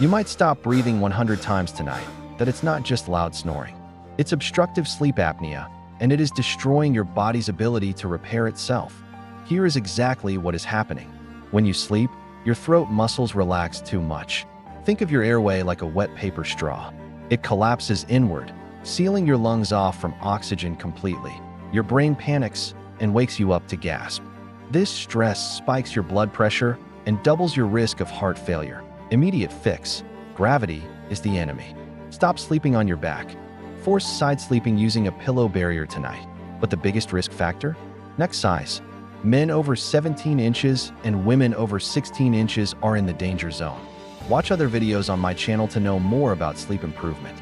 You might stop breathing 100 times tonight, that it's not just loud snoring. It's obstructive sleep apnea, and it is destroying your body's ability to repair itself. Here is exactly what is happening. When you sleep, your throat muscles relax too much. Think of your airway like a wet paper straw. It collapses inward, sealing your lungs off from oxygen completely. Your brain panics and wakes you up to gasp. This stress spikes your blood pressure and doubles your risk of heart failure. Immediate fix. Gravity is the enemy. Stop sleeping on your back. Force side sleeping using a pillow barrier tonight. But the biggest risk factor? Neck size. Men over 17 inches and women over 16 inches are in the danger zone. Watch other videos on my channel to know more about sleep improvement.